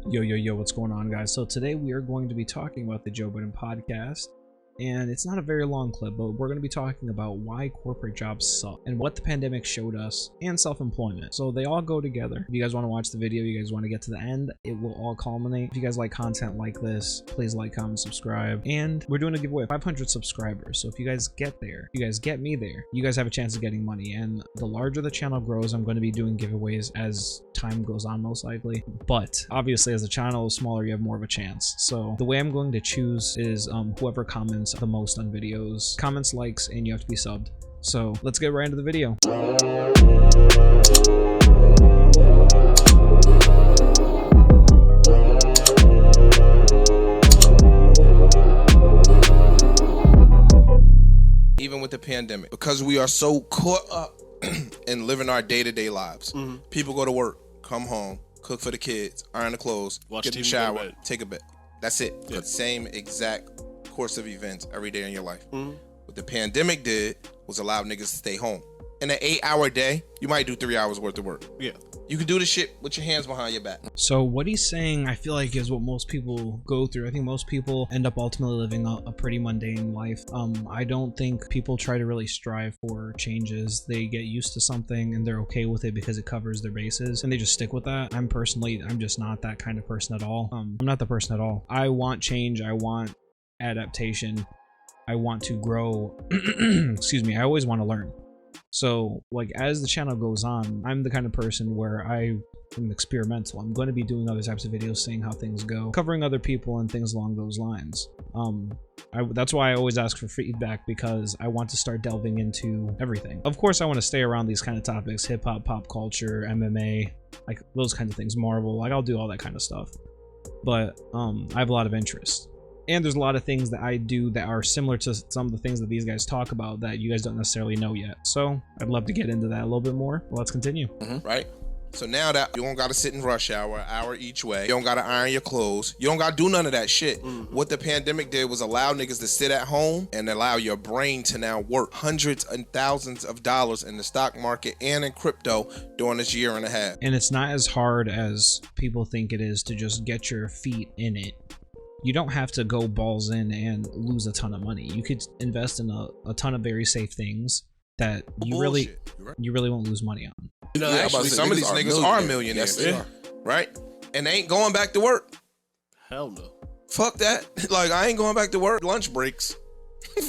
Yo, what's going on, guys? So today we are going to be talking about the Joe Budden podcast, and it's not a very long clip, but we're going to be talking about why corporate jobs suck and what the pandemic showed us, and self-employment. So they all go together. If you guys want to watch the video, you guys want to get to the end, it will all culminate. If you guys like content like this, please like, comment, subscribe. And we're doing a giveaway of 500 subscribers. So if you guys get there, you guys get me there, you guys have a chance of getting money. And the larger the channel grows, I'm going to be doing giveaways as time goes on, most likely. But obviously, as the channel is smaller, you have more of a chance. So the way I'm going to choose is whoever comments the most on videos, comments, likes, and you have to be subbed. So let's get right into the video. Even with the pandemic, because we are so caught up in living our day-to-day lives. People go to work, come home, cook for the kids, iron the clothes, get in the shower, take a bed. That's it. The same exact course of events every day in your life. What the pandemic did was allow niggas to stay home. In an 8-hour day, you might do 3 hours worth of work. Yeah. You can do the shit with your hands behind your back. So what he's saying, I feel like, is what most people go through. I think most people end up ultimately living a pretty mundane life. I don't think people try to really strive for changes. They get used to something and they're okay with it because it covers their bases, and they just stick with that. I'm just not that kind of person at all. I'm not the person at all. I want change. I want adaptation. I want to grow. Excuse me. I always want to learn. So, like, as the channel goes on, I'm the kind of person where I am experimental. I'm going to be doing other types of videos, seeing how things go, covering other people and things along those lines. That's why I always ask for feedback, because I want to start delving into everything. Of course, I want to stay around these kind of topics: hip-hop, pop culture, MMA, like those kinds of things, Marvel. Like, I'll do all that kind of stuff. But I have a lot of interest. And there's a lot of things that I do that are similar to some of the things that these guys talk about that you guys don't necessarily know yet. So I'd love to get into that a little bit more. Let's continue. Right? So now that you don't got to sit in rush hour, an hour each way, you don't got to iron your clothes, you don't got to do none of that shit. What the pandemic did was allow niggas to sit at home and allow your brain to now work hundreds and thousands of dollars in the stock market and in crypto during this year and a half. And it's not as hard as people think it is to just get your feet in it. You don't have to go balls in and lose a ton of money. You could invest in a ton of very safe things that you really won't lose money on. You know, actually, some of these niggas are millionaires. Yes, they are. Right? And they ain't going back to work. Hell no. Fuck that. Like, I ain't going back to work. Lunch breaks.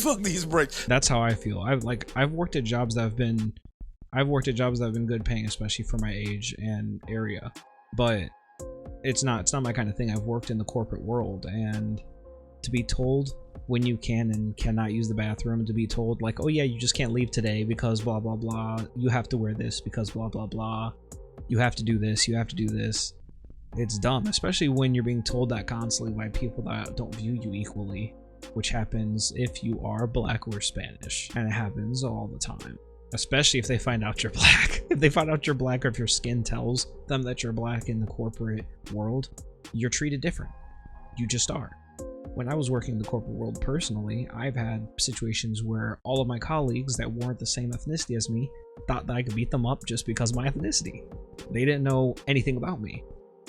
Fuck these breaks. That's how I feel. I've worked at jobs that have been good paying, especially for my age and area. But it's not my kind of thing. I've worked in the corporate world, and to be told when you can and cannot use the bathroom, to be told like, oh yeah, you just can't leave today because blah blah blah, you have to wear this because blah blah blah, you have to do this, you have to do this. It's dumb, especially when you're being told that constantly by people that don't view you equally, which happens if you are Black or Spanish, and it happens all the time. Especially if they find out you're Black. If they find out you're Black, or if your skin tells them that you're Black in the corporate world, you're treated different. You just are. When I was working in the corporate world personally, I've had situations where all of my colleagues that weren't the same ethnicity as me thought that I could beat them up just because of my ethnicity. They didn't know anything about me.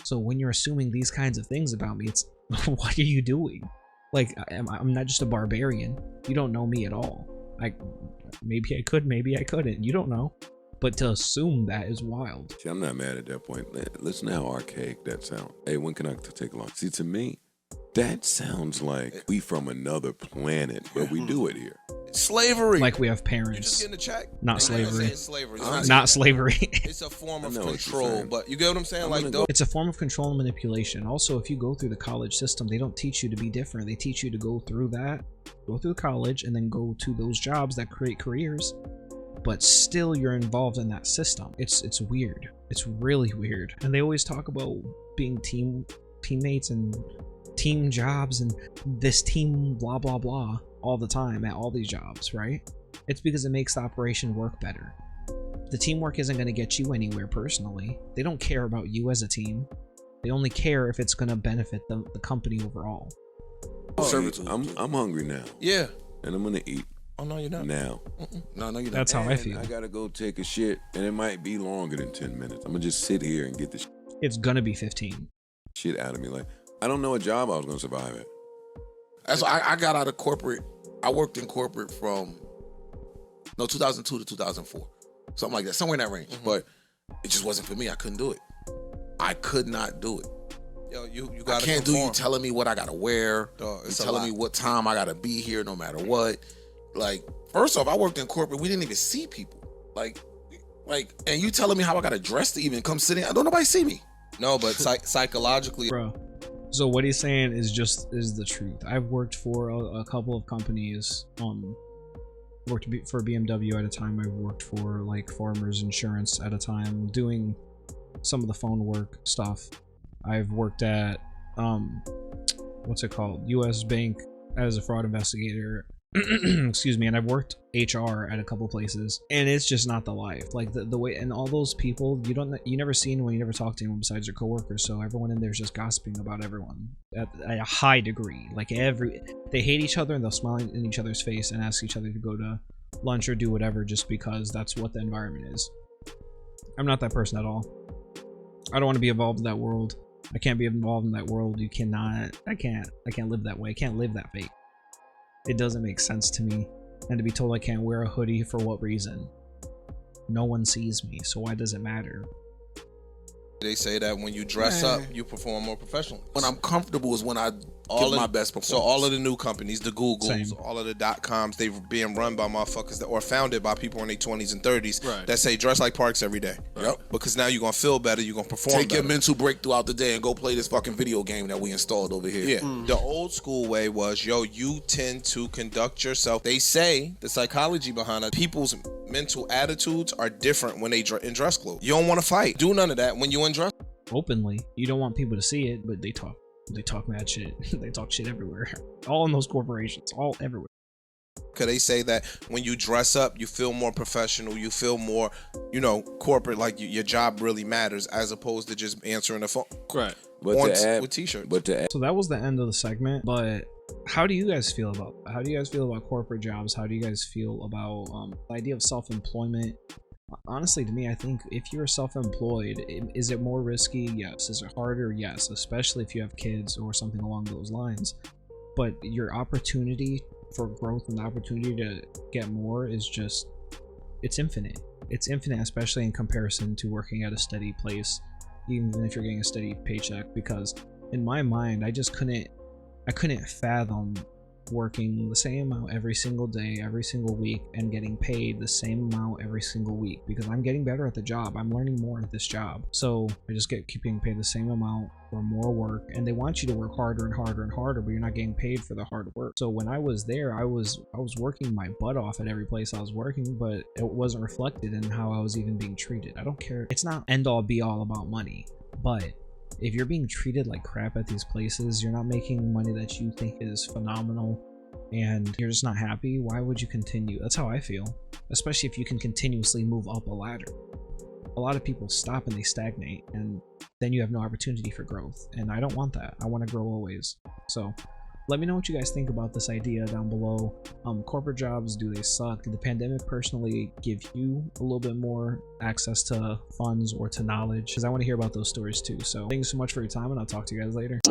So when you're assuming these kinds of things about me, it's, what are you doing? Like, I'm not just a barbarian. You don't know me at all. Maybe I could, maybe I couldn't. You don't know. But to assume that is wild. See, I'm not mad at that point. Listen to how archaic that sounds. Hey, when can I take a look? See, to me, that sounds like we from another planet, but we do it here. Slavery. Like we have parents. You just getting a check. Not slavery. Slavery. Not slavery. It's a form of control, but you get what I'm saying? It's a form of control and manipulation. Also, if you go through the college system, they don't teach you to be different. They teach you to go through that, go through college, and then go to those jobs that create careers. But still, you're involved in that system. It's weird. It's really weird. And they always talk about being teammates and team jobs and this team blah blah blah all the time at all these jobs, right? It's because it makes the operation work better. The teamwork isn't going to get you anywhere personally. They don't care about you as a team. They only care if it's going to benefit the company overall. I'm hungry now. Yeah. And I'm gonna eat. Oh no, you're not. Now. No, you're not. That's how I feel. I gotta go take a shit, and it might be longer than 10 minutes. I'm gonna just sit here and get this. It's gonna be 15. shit out of me. Like, I don't know what job I was gonna survive at. That's why I got out of corporate. I worked in corporate from 2002 to 2004, something like that, somewhere in that range. But it just wasn't for me. I couldn't do it. I could not do it. Yo, you gotta I can't conform. do you telling me what I gotta wear. Dog, You telling me what time I gotta be here, no matter what. Like, first off, I worked in corporate. We didn't even see people. Like, and you telling me how I gotta dress to even come sit in? Don't nobody see me. No, but psychologically, Bro. So what he's saying is the truth. I've worked for a couple of companies. Worked for BMW at a time. I've worked for like Farmers Insurance at a time, doing some of the phone work stuff. I've worked at what's it called? US Bank as a fraud investigator. Excuse me. And I've worked HR at a couple places, and it's just not the life. Like the way, and all those people you never see anyone, you never talk to anyone besides your coworkers. So everyone in there is just gossiping about everyone at a high degree. Like they hate each other, and they'll smile in each other's face and ask each other to go to lunch or do whatever just because that's what the environment is. I'm not that person at all. I don't want to be involved in that world. I can't be involved in that world. I can't live that way. I can't live that fake. It doesn't make sense to me. And to be told I can't wear a hoodie for what reason? No one sees me, so why does it matter? they say that when you dress up, you perform more professionally. When I'm comfortable is when I give my best performance. So all of the new companies, the Googles, Same. all of the .coms, they're being run by motherfuckers that, or founded by people in their 20s and 30s that say dress like Parks every day. Yep. Because now you're going to feel better, you're going to perform Take better. your mental break throughout the day and go play this fucking video game that we installed over here. Yeah. The old school way was, you tend to conduct yourself. They say the psychology behind it, people's mental attitudes are different when they in dress clothes. You don't want to fight. Do none of that when you in dress. Openly, you don't want people to see it, but they talk mad shit. They talk shit everywhere. All in those corporations, all everywhere. Because they say that when you dress up, you feel more professional, you feel more, corporate, like your job really matters, as opposed to just answering the phone. Right. With t-shirts. So that was the end of the segment, but how do you guys feel about corporate jobs? How do you guys feel about the idea of self-employment? Honestly, to me, I think if you're self-employed, is it more risky? Yes. Is it harder? Yes, especially if you have kids or something along those lines. But your opportunity for growth and the opportunity to get more is just, it's infinite. It's infinite, especially in comparison to working at a steady place, even if you're getting a steady paycheck. Because in my mind, I couldn't fathom working the same amount every single day, every single week, and getting paid the same amount every single week, because I'm getting better at the job. I'm learning more at this job. So I just keep getting paid the same amount for more work, and they want you to work harder and harder and harder, but you're not getting paid for the hard work. So when I was there, I was working my butt off at every place I was working, but it wasn't reflected in how I was even being treated. I don't care. It's not end all be all about money, but if you're being treated like crap at these places, you're not making money that you think is phenomenal, and you're just not happy, why would you continue? That's how I feel, especially if you can continuously move up a ladder. A lot of people stop and they stagnate, and then you have no opportunity for growth, and I don't want that. I want to grow always. So let me know what you guys think about this idea down below. Corporate jobs, do they suck? Did the pandemic personally give you a little bit more access to funds or to knowledge? Because I want to hear about those stories too. So thank you so much for your time, and I'll talk to you guys later.